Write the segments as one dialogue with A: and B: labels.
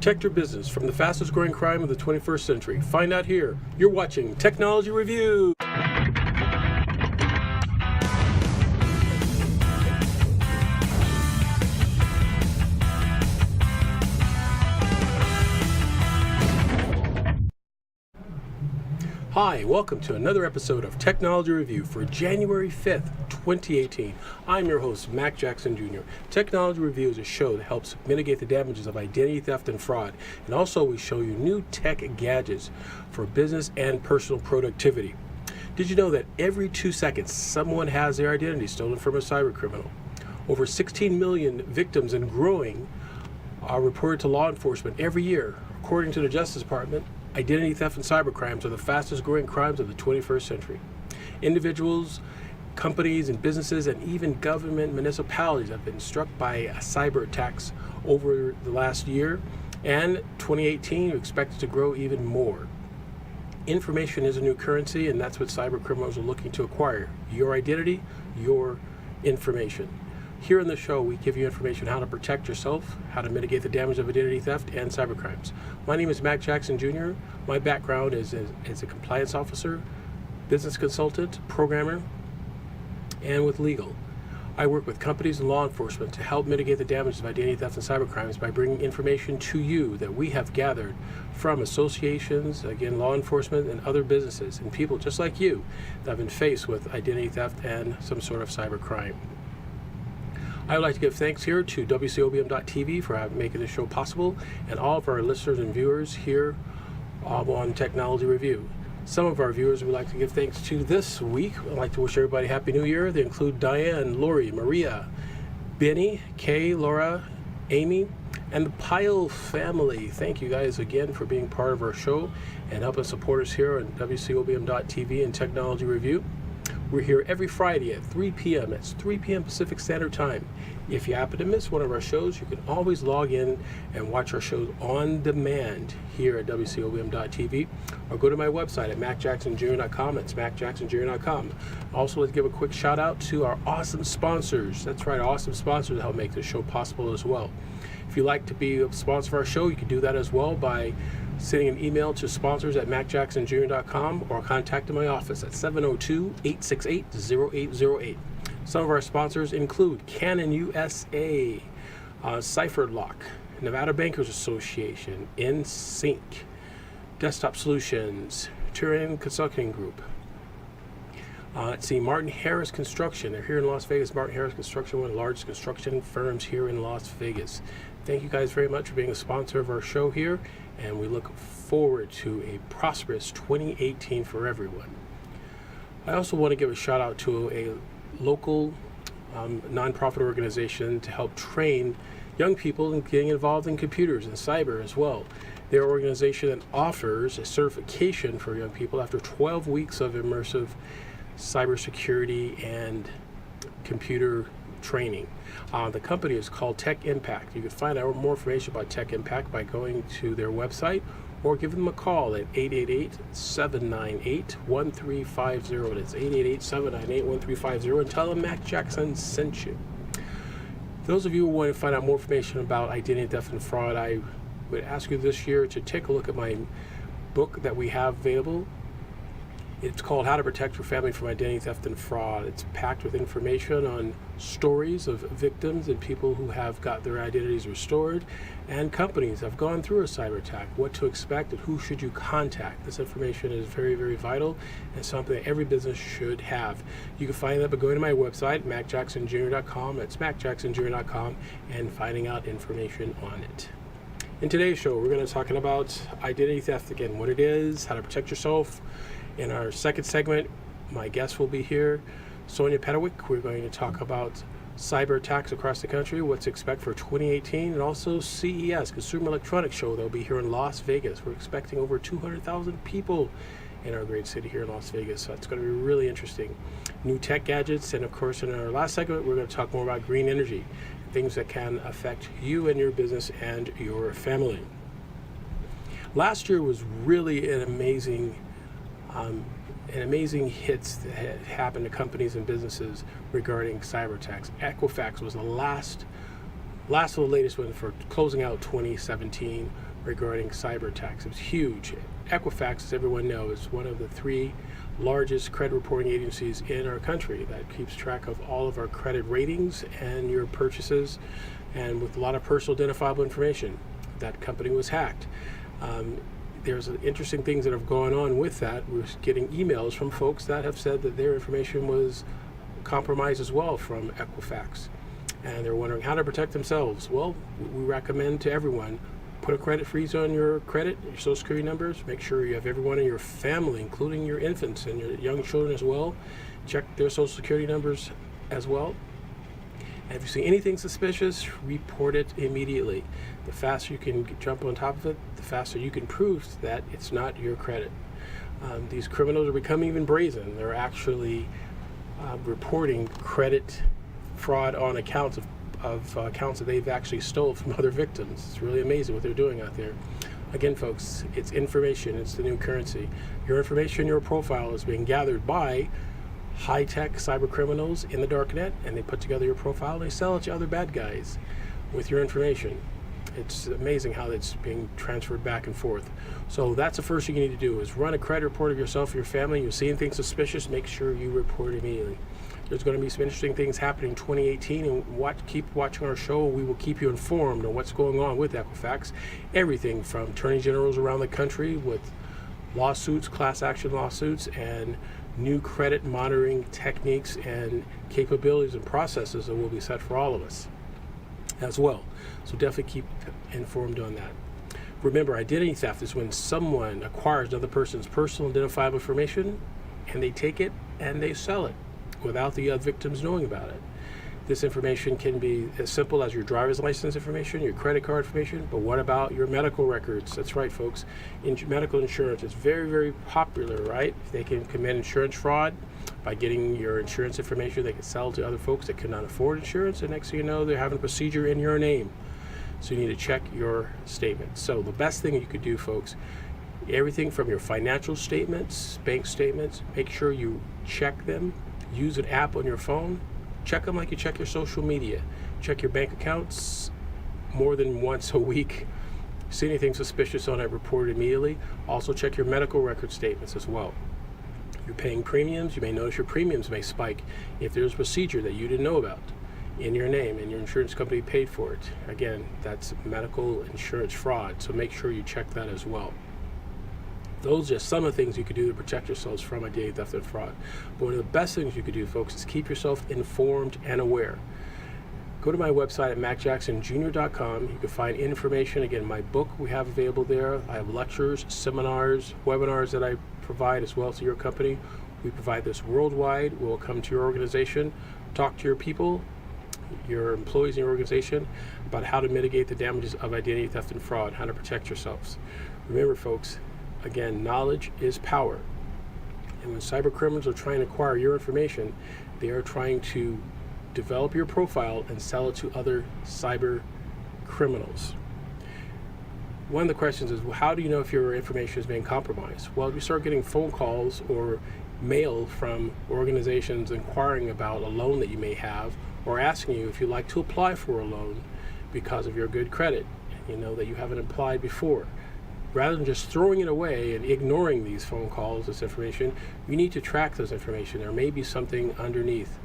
A: Protect your business from the fastest growing crime of the 21st century. Find out here. You're watching Technology Review. Hi, welcome to another episode of Technology Review for January 5th, 2018. I'm your host, Mac Jackson Jr. Technology Review is a show that helps mitigate the damages of identity theft and fraud. And also we show you new tech gadgets for business and personal productivity. Did you know that every 2 seconds someone has their identity stolen from a cyber criminal? Over 16 million victims and growing are reported to law enforcement every year. According to the Justice Department, identity theft and cyber crimes are the fastest growing crimes of the 21st century. Individuals, companies, and businesses, and even government municipalities have been struck by cyber attacks over the last year, and 2018 is expected to grow even more. Information is a new currency, and that's what cyber criminals are looking to acquire. Your identity, your information. Here in the show, we give you information on how to protect yourself, how to mitigate the damage of identity theft and cybercrimes. My name is Mac Jackson Jr. My background is as a compliance officer, business consultant, programmer, and with legal. I work with companies and law enforcement to help mitigate the damage of identity theft and cybercrimes by bringing information to you that we have gathered from associations, again, law enforcement, and other businesses, and people just like you that have been faced with identity theft and some sort of cybercrime. I would like to give thanks here to WCOBM.TV for making this show possible, and all of our listeners and viewers here on Technology Review. Some of our viewers we'd like to give thanks to this week. I'd like to wish everybody Happy New Year. They include Diane, Lori, Maria, Benny, Kay, Laura, Amy, and the Pyle family. Thank you guys again for being part of our show and helping support us here on WCOBM.TV and Technology Review. We're here every Friday at 3 p.m. It's 3 p.m. Pacific Standard Time. If you happen to miss one of our shows, you can always log in and watch our shows on demand here at WCOBM.TV, or go to my website at MacJacksonJr.com. It's MacJacksonJr.com. Also, let's give a quick shout out to our awesome sponsors. That's right, awesome sponsors that help make this show possible as well. If you'd like to be a sponsor of our show, you can do that as well by sending an email to sponsors at MacJacksonJr.com or contact my office at 702-868-0808. Some of our sponsors include Canon USA, CipherLock, Nevada Bankers Association, NSYNC, Desktop Solutions, Turin Consulting Group. Martin Harris Construction. They're here in Las Vegas. Martin Harris Construction, one of the largest construction firms here in Las Vegas. Thank you guys very much for being a sponsor of our show here, and we look forward to a prosperous 2018 for everyone. I also want to give a shout out to a local nonprofit organization to help train young people in getting involved in computers and cyber as well. Their organization that offers a certification for young people after 12 weeks of immersive cybersecurity and computer training. The company is called Tech Impact. You can find out more information about Tech Impact by going to their website or give them a call at 888-798-1350. That's 888-798-1350, and tell them Mac Jackson sent you. Those of you who want to find out more information about identity theft and fraud, I would ask you this year to take a look at my book that we have available. It's called How to Protect Your Family from Identity Theft and Fraud. It's packed with information on stories of victims and people who have got their identities restored, and companies that have gone through a cyber attack, what to expect and who should you contact. This information is very, very vital and something that every business should have. You can find that by going to my website, MacJacksonJr.com. That's MacJacksonJr.com, and finding out information on it. In today's show, we're going to be talking about identity theft again, what it is, how to protect yourself. In our second segment, my guest will be here, Sonia Pedowick. We're going to talk about cyber attacks across the country, what to expect for 2018, and also CES, Consumer Electronics Show. They'll be here in Las Vegas. We're expecting over 200,000 people in our great city here in Las Vegas, so it's going to be really interesting. New tech gadgets, and of course, in our last segment, we're going to talk more about green energy, things that can affect you and your business and your family. Last year was really an amazing hits that had happened to companies and businesses regarding cyber attacks. Equifax was the last of the latest one for closing out 2017 regarding cyber attacks. It was huge. Equifax, as everyone knows, is one of the 3 largest credit reporting agencies in our country that keeps track of all of our credit ratings and your purchases, and with a lot of personal identifiable information. That company was hacked. There's interesting things that have gone on with that. We're getting emails from folks that have said that their information was compromised as well from Equifax, and they're wondering how to protect themselves. Well, we recommend to everyone, put a credit freeze on your credit, your social security numbers. Make sure you have everyone in your family, including your infants and your young children as well. Check their social security numbers as well. And if you see anything suspicious, report it immediately. The faster you can jump on top of it, the faster you can prove that it's not your credit. These criminals are becoming even brazen. They're actually reporting credit fraud on accounts of accounts that they've actually stole from other victims. It's really amazing what they're doing out there. Again, folks, it's information. It's the new currency. Your information, your profile is being gathered by high-tech cyber criminals in the darknet, and they put together your profile and they sell it to other bad guys with your information. It's amazing how it's being transferred back and forth. So that's the first thing you need to do, is run a credit report of yourself or your family. You see anything suspicious, make sure you report immediately. There's going to be some interesting things happening in 2018, and keep watching our show. We will keep you informed on what's going on with Equifax. Everything from attorney generals around the country with lawsuits, class action lawsuits, and new credit monitoring techniques and capabilities and processes that will be set for all of us as well. So definitely keep informed on that. Remember, identity theft is when someone acquires another person's personal identifiable information and they take it and they sell it without the victims knowing about it. This information can be as simple as your driver's license information, your credit card information, but what about your medical records? That's right, folks. Medical insurance is very, very popular, right? They can commit insurance fraud by getting your insurance information. They can sell to other folks that cannot afford insurance, and next thing you know, they're having a procedure in your name. So you need to check your statements. So the best thing you could do, folks, everything from your financial statements, bank statements, make sure you check them. Use an app on your phone. Check them like you check your social media. Check your bank accounts more than once a week. See anything suspicious on it, report it immediately. Also check your medical record statements as well. You're paying premiums, you may notice your premiums may spike if there's a procedure that you didn't know about in your name and your insurance company paid for it. Again, that's medical insurance fraud, so make sure you check that as well. Those are just some of the things you could do to protect yourselves from identity theft and fraud. But one of the best things you could do, folks, is keep yourself informed and aware. Go to my website at macjacksonjr.com. You can find information. Again, my book we have available there. I have lectures, seminars, webinars that I provide as well to your company. We provide this worldwide. We'll come to your organization, talk to your people, your employees in your organization about how to mitigate the damages of identity theft and fraud, how to protect yourselves. Remember, folks, again, knowledge is power. And when cyber criminals are trying to acquire your information, they are trying to develop your profile and sell it to other cyber criminals. One of the questions is, well, how do you know if your information is being compromised? Well, if you start getting phone calls or mail from organizations inquiring about a loan that you may have, or asking you if you'd like to apply for a loan because of your good credit, you know, that you haven't applied before. Rather than just throwing it away and ignoring these phone calls, this information, you need to track those information. There may be something underneath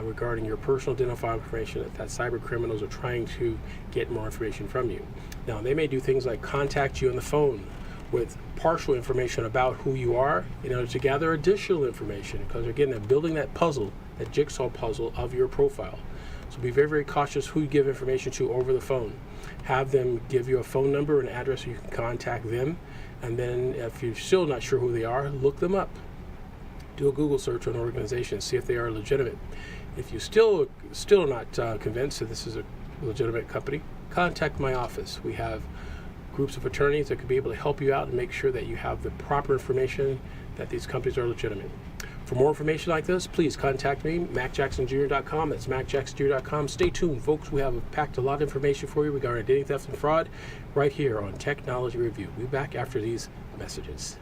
A: regarding your personal identifiable information that cyber criminals are trying to get more information from you. Now, they may do things like contact you on the phone with partial information about who you are in order to gather additional information, because again, they're building that puzzle, that jigsaw puzzle of your profile. So be very, very cautious who you give information to over the phone. Have them give you a phone number and address so you can contact them. And then if you're still not sure who they are, look them up. Do a Google search on an organization, see if they are legitimate. If you still not convinced that this is a legitimate company, contact my office. We have groups of attorneys that could be able to help you out and make sure that you have the proper information that these companies are legitimate. For more information like this, please contact me, macjacksonjr.com. That's macjacksonjr.com. Stay tuned, folks. We have packed a lot of information for you regarding identity theft and fraud right here on Technology Review. We'll be back after these messages.